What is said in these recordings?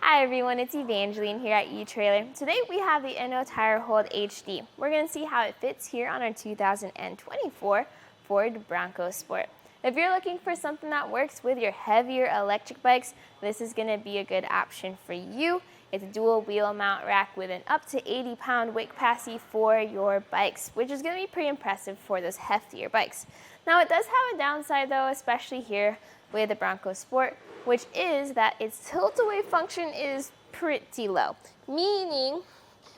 Hi everyone, it's Evangeline here at eTrailer. Today we have the Inno Tire Hold HD. We're going to see how it fits here on our 2024 Ford Bronco Sport. If you're looking for something that works with your heavier electric bikes, this is going to be a good option for you. It's a dual wheel mount rack with an up to 80-pound weight capacity for your bikes, which is going to be pretty impressive for those heftier bikes. Now it does have a downside though, especially here with the Bronco Sport, which is that its tilt-away function is pretty low. Meaning,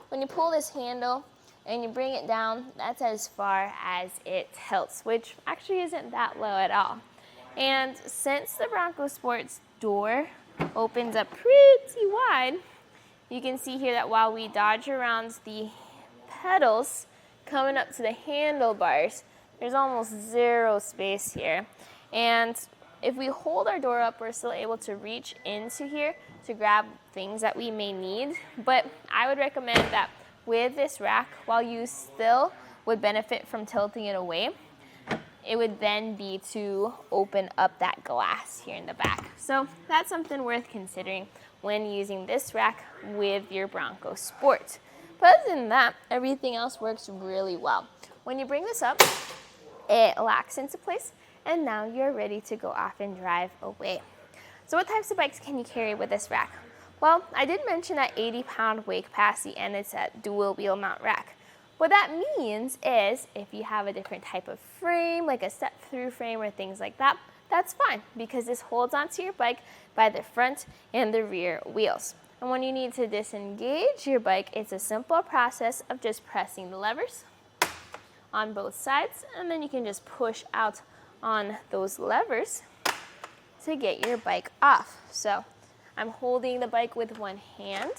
when you pull this handle and you bring it down, that's as far as it tilts, which actually isn't that low at all. And since the Bronco Sport's door opens up pretty wide, you can see here that while we dodge around the pedals coming up to the handlebars, there's almost zero space here. And if we hold our door up, we're still able to reach into here to grab things that we may need. But I would recommend that with this rack, while you still would benefit from tilting it away, it would then be to open up that glass here in the back. So that's something worth considering when using this rack with your Bronco Sport. But other than that, everything else works really well. When you bring this up, it locks into place, and now you're ready to go off and drive away. So what types of bikes can you carry with this rack? Well, I did mention that 80-pound weight capacity, and it's a dual wheel mount rack. What that means is if you have a different type of frame, like a step-through frame or things like that, that's fine because this holds onto your bike by the front and the rear wheels. And when you need to disengage your bike, it's a simple process of just pressing the levers on both sides, and then you can just push out on those levers to get your bike off. So I'm holding the bike with one hand,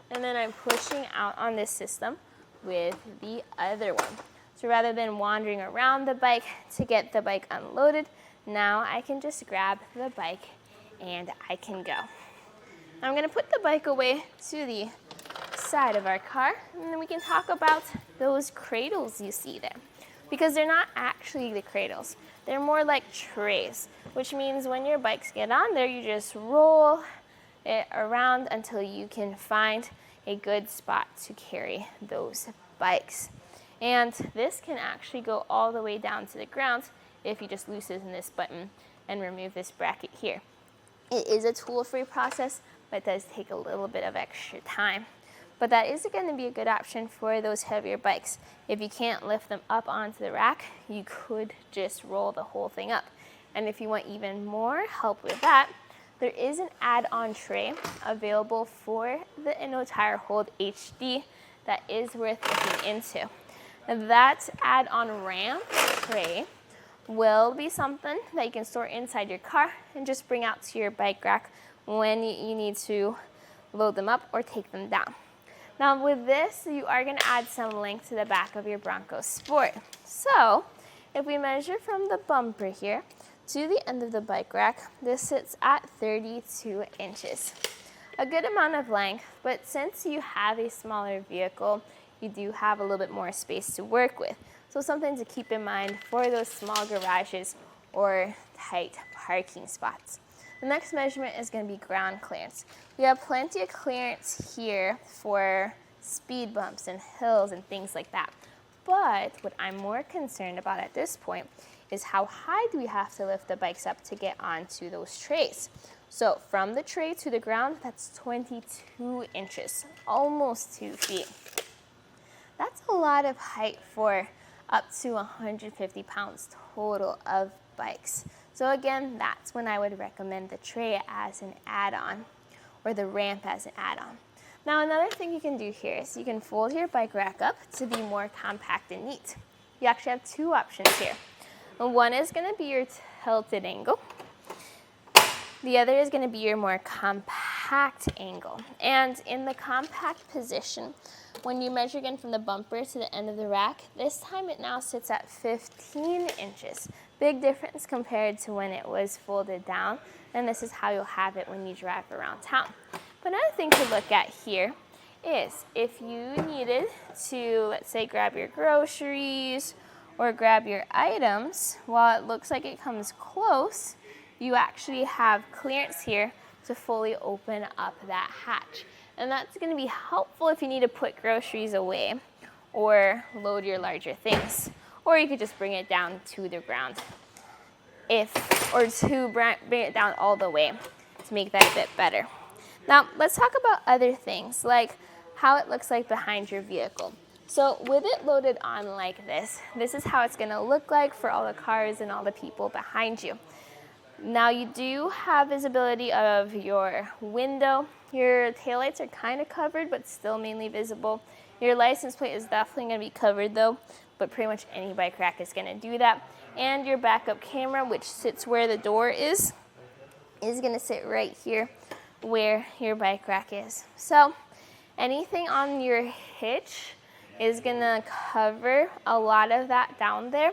and then I'm pushing out on this system with the other one. So rather than wandering around the bike to get the bike unloaded, now I can just grab the bike and I can go. I'm going to put the bike away to the side of our car, and then we can talk about those cradles you see there. Because they're not actually the cradles. They're more like trays, which means when your bikes get on there, you just roll it around until you can find a good spot to carry those bikes. And this can actually go all the way down to the ground if you just loosen this button and remove this bracket here. It is a tool-free process, but it does take a little bit of extra time. But that is going to be a good option for those heavier bikes. If you can't lift them up onto the rack, you could just roll the whole thing up. And if you want even more help with that, there is an add-on tray available for the Inno Tire Hold HD that is worth looking into. And that add-on ramp tray will be something that you can store inside your car and just bring out to your bike rack when you need to load them up or take them down. Now with this, you are going to add some length to the back of your Bronco Sport. So if we measure from the bumper here to the end of the bike rack, this sits at 32 inches. A good amount of length, but since you have a smaller vehicle, you do have a little bit more space to work with. So something to keep in mind for those small garages or tight parking spots. The next measurement is going to be ground clearance. We have plenty of clearance here for speed bumps and hills and things like that. But what I'm more concerned about at this point is how high do we have to lift the bikes up to get onto those trays. So from the tray to the ground, that's 22 inches, almost 2 feet. That's a lot of height for up to 150 pounds total of bikes. So again, that's when I would recommend the tray as an add-on or the ramp as an add-on. Now another thing you can do here is you can fold your bike rack up to be more compact and neat. You actually have two options here. One is going to be your tilted angle. The other is going to be your more compact angle. And in the compact position, when you measure again from the bumper to the end of the rack, this time it now sits at 15 inches. Big difference compared to when it was folded down, and this is how you'll have it when you drive around town. But another thing to look at here is if you needed to, let's say, grab your groceries or grab your items, while it looks like it comes close, you actually have clearance here to fully open up that hatch. And that's going to be helpful if you need to put groceries away or load your larger things. Or you could just bring it down to the ground, or to bring it down all the way to make that a bit better. Now, let's talk about other things, like how it looks like behind your vehicle. So with it loaded on like this is how it's going to look like for all the cars and all the people behind you. Now you do have visibility of your window. Your taillights are kind of covered, but still mainly visible. Your license plate is definitely going to be covered though, but pretty much any bike rack is going to do that. And your backup camera, which sits where the door is going to sit right here where your bike rack is. So anything on your hitch is going to cover a lot of that down there.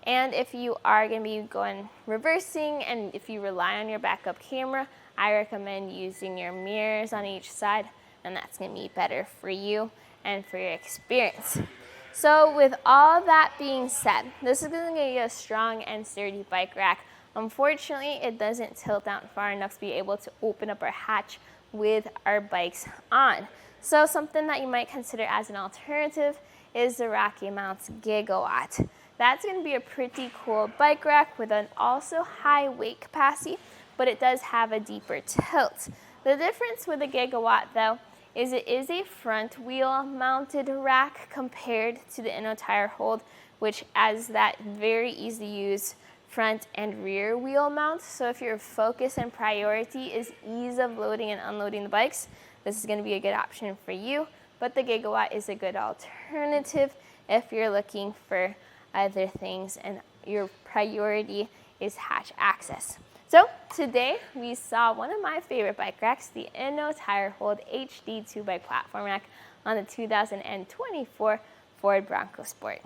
And if you are going to be going reversing, and if you rely on your backup camera, I recommend using your mirrors on each side, and that's going to be better for you and for your experience. So with all that being said, this is going to give you a strong and sturdy bike rack. Unfortunately, it doesn't tilt down far enough to be able to open up our hatch with our bikes on. So something that you might consider as an alternative is the Rocky Mounts Gigawatt. That's going to be a pretty cool bike rack with an also high weight capacity, but it does have a deeper tilt. The difference with the Gigawatt though is it is a front wheel mounted rack compared to the Inno Tire Hold, which has that very easy to use front and rear wheel mount. So if your focus and priority is ease of loading and unloading the bikes, this is going to be a good option for you. But the Gigawatt is a good alternative if you're looking for other things and your priority is hatch access. So today we saw one of my favorite bike racks, the Inno Tire Hold HD 2-bike platform rack on the 2024 Ford Bronco Sport.